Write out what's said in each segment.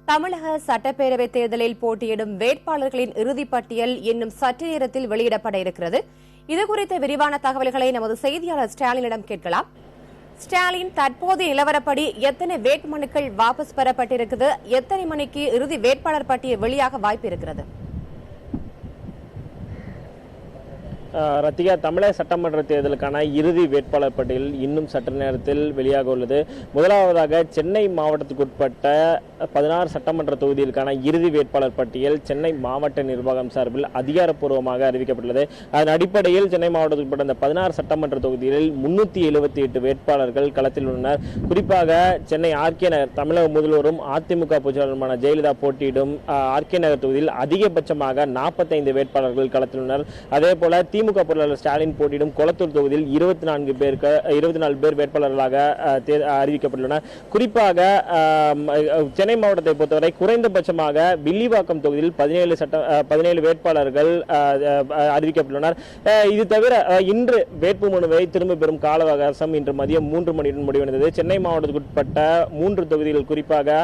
தமிழக சட்டப்பேரவை தேர்தலில் போட்டியிடும் வேட்பாளர்களின் இறுதிப்பட்டியல் இன்னும் சற்று நேரத்தில் வெளியிடப்பட இருக்கிறது. இதுகுறித்த விரிவான தகவல்களை நமது செய்தியாளர் ஸ்டாலினிடம் கேட்கலாம். ஸ்டாலின், தற்போதைய நிலவரப்படி எத்தனை வேட்புமனுக்கள் வாபஸ் பெறப்பட்டிருக்குது? எத்தனை மணிக்கு இறுதி வேட்பாளர் பட்டியல் வெளியாக வாய்ப்பு இருக்கிறது? ரத்திகா, தமிழக சட்டமன்ற தேர்தலுக்கான இறுதி வேட்பாளர் பட்டியல் இன்னும் சற்று நேரத்தில் வெளியாக உள்ளது. முதலாவதாக சென்னை மாவட்டத்துக்குட்பட்ட 16 சட்டமன்ற தொகுதிகளுக்கான இறுதி வேட்பாளர் பட்டியல் சென்னை மாவட்ட நிர்வாகம் சார்பில் அதிகாரப்பூர்வமாக அறிவிக்கப்பட்டுள்ளது. அதன் அடிப்படையில் சென்னை மாவட்டத்துக்குட்பட்ட அந்த 16 சட்டமன்ற தொகுதிகளில் 378 வேட்பாளர்கள் களத்தில் உள்ளனர். குறிப்பாக சென்னை ஆர்கே நகர், தமிழக முதல்வரும் அதிமுக பொதுச்செயலாளருமான ஜெயலலிதா போட்டியிடும் ஆர்கே நகர் தொகுதியில் அதிகபட்சமாக 45 வேட்பாளர்கள் களத்தில் உள்ளனர். அதே போல திமுக பொருளாளர் ஸ்டாலின் போட்டியிடும் கொளத்தூர் தொகுதியில் 24 பேர் வேட்பாளர்களாக அறிவிக்கப்பட்டுள்ளனர். குறிப்பாக சென்னை மாவட்டத்தை பொறுத்தவரை குறைந்தபட்சமாக வில்லிவாக்கம் தொகுதியில் 17 வேட்பாளர்கள் அறிவிக்கப்பட்டுள்ளனர். இது தவிர இன்று வேட்புமனுவை திரும்ப பெறும் கால அவகாசம் இன்று மதியம் 3 மணியுடன் முடிவடைந்தது. சென்னை மாவட்டத்திற்குட்பட்ட 3 தொகுதிகள், குறிப்பாக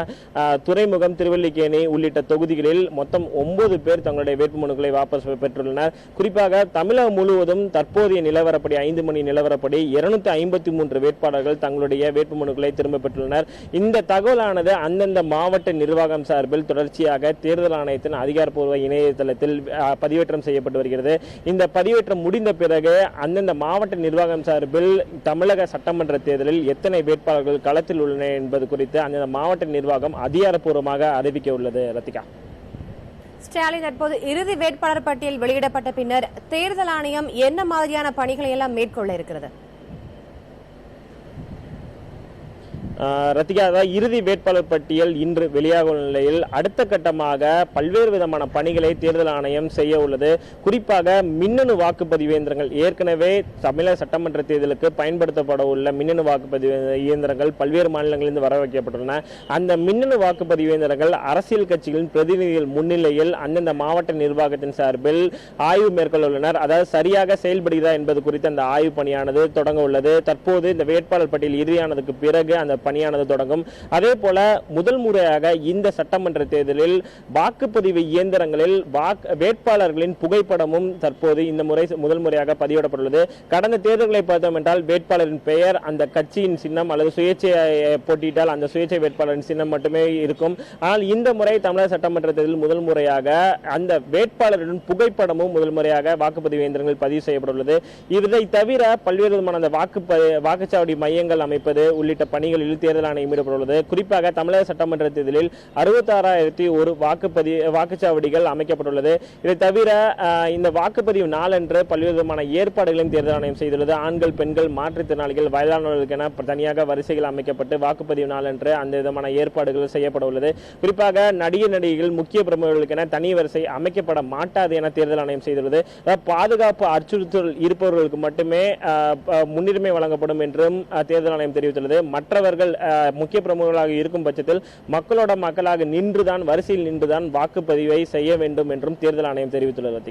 துறைமுகம், திருவல்லிக்கேணி உள்ளிட்ட தொகுதிகளில் மொத்தம் 9 பேர் தங்களுடைய வேட்புமனுக்களை வாபஸ் பெற்றுள்ளனர். குறிப்பாக தமிழகம் முழுவதும் தற்போதைய நிலவரப்படி 5 மணி நிலவரப்படி 253 வேட்பாளர்கள் தங்களுடைய வேட்புமனுக்களை திரும்ப பெற்றுள்ளனர். இந்த தகவலானது அந்தந்த மாவட்ட நிர்வாகம் சார்பில் தொடர்ச்சியாக தேர்தல் ஆணையத்தின் அதிகாரப்பூர்வ இணையதளத்தில் பதிவேற்றம் செய்யப்பட்டு வருகிறது. இந்த பதிவேற்றம் முடிந்த பிறகு அந்தந்த மாவட்ட நிர்வாகம் சார்பில் தமிழக சட்டமன்ற தேர்தலில் எத்தனை வேட்பாளர்கள் களத்தில் உள்ளனர் என்பது குறித்து அந்தந்த மாவட்ட நிர்வாகம் அதிகாரப்பூர்வமாக அறிவிக்க உள்ளது. ரத்திகா, ஸ்டாலின், தற்போது இறுதி வேட்பாளர் பட்டியல் வெளியிடப்பட்ட பின்னர் தேர்தல் ஆணையம் என்ன மாதிரியான பணிகளை எல்லாம் மேற்கொள்ள இருக்கிறது? ரத்திகா, இறுதி வேட்பாளர் பட்டியல் இன்று வெளியாக உள்ள நிலையில் அடுத்த கட்டமாக பல்வேறு விதமான பணிகளை தேர்தல் ஆணையம் செய்ய உள்ளது. குறிப்பாக மின்னணு வாக்குப்பதிவு இயந்திரங்கள், ஏற்கனவே தமிழக சட்டமன்ற தேர்தலுக்கு பயன்படுத்தப்பட உள்ள மின்னணு வாக்குப்பதிவு இயந்திரங்கள் பல்வேறு மாநிலங்களிலிருந்து வர வைக்கப்பட்டுள்ளன. அந்த மின்னணு வாக்குப்பதிவு இயந்திரங்கள் அரசியல் கட்சிகளின் பிரதிநிதிகள் முன்னிலையில் அந்தந்த மாவட்ட நிர்வாகத்தின் சார்பில் ஆய்வு மேற்கொள்ள உள்ளனர். அதாவது சரியாக செயல்படுகிறதா என்பது குறித்து அந்த ஆய்வு பணியானது தொடங்க உள்ளது. தற்போது இந்த வேட்பாளர் பட்டியல் இறுதியானதுக்கு பிறகு அந்த பணியானது தொடங்கும். அதே போல முதல் முறையாக இந்த சட்டமன்ற தேர்தலில் வாக்குப்பதிவு இயந்திரங்களில் வேட்பாளர்களின் புகைப்படமும் தற்போது இந்த முறை முதல் முறையாக பதிவிடப்பட்டுள்ளது. கடந்த தேர்தல்களை பார்த்தோம் என்றால் வேட்பாளரின் பெயர், அந்த கட்சியின் சின்னம் அல்லது சுயேட்சை போட்டியிட்டால் அந்த சுயேட்சை வேட்பாளரின் சின்னம் மட்டுமே இருக்கும். ஆனால் இந்த முறை தமிழக சட்டமன்ற தேர்தலில் முதல் முறையாக அந்த வேட்பாளரின் புகைப்படமும் முதல் முறையாக வாக்குப்பதிவு இயந்திரங்களில் பதிவு செய்யப்பட்டுள்ளது. இதை தவிர பல்வேறு விதமான அந்த வாக்குச்சாவடி மையங்கள் அமைப்பது உள்ளிட்ட பணிகளில் தேர்தல் ஆணையம் ஈடுபட்டுள்ளது. குறிப்பாக தமிழக சட்டமன்ற தேர்தலில் 66,001 வாக்குச்சாவடிகள் அமைக்கப்பட்டுள்ளது. இதை தவிர இந்த வாக்குப்பதிவு நாளன்று பல்வேறு விதமான ஏற்பாடுகளையும் தேர்தல் ஆணையம் செய்துள்ளது. ஆண்கள், பெண்கள், மாற்றுத்திறனாளிகள், வயதானவர்களுக்கு என தனியாக வரிசைகள் அமைக்கப்பட்டு வாக்குப்பதிவு நாளன்று அந்த விதமான ஏற்பாடுகள் செய்யப்பட உள்ளது. குறிப்பாக நடிகர்கள், முக்கிய பிரமுகர்களுக்கு என தனி வரிசை அமைக்கப்பட மாட்டாது என தேர்தல் ஆணையம் செய்துள்ளது. பாதுகாப்பு அச்சுறுத்தல் இருப்பவர்களுக்கு மட்டுமே முன்னுரிமை வழங்கப்படும் என்றும் தேர்தல் ஆணையம் தெரிவித்துள்ளது. மற்றவர்கள் முக்கிய பிரமுகர்களாக இருக்கும் பட்சத்தில் மக்களாக நின்றுதான், வரிசையில் நின்றுதான் வாக்குப்பதிவை செய்ய வேண்டும் என்றும் தேர்தல் ஆணையம் தெரிவித்துள்ளது.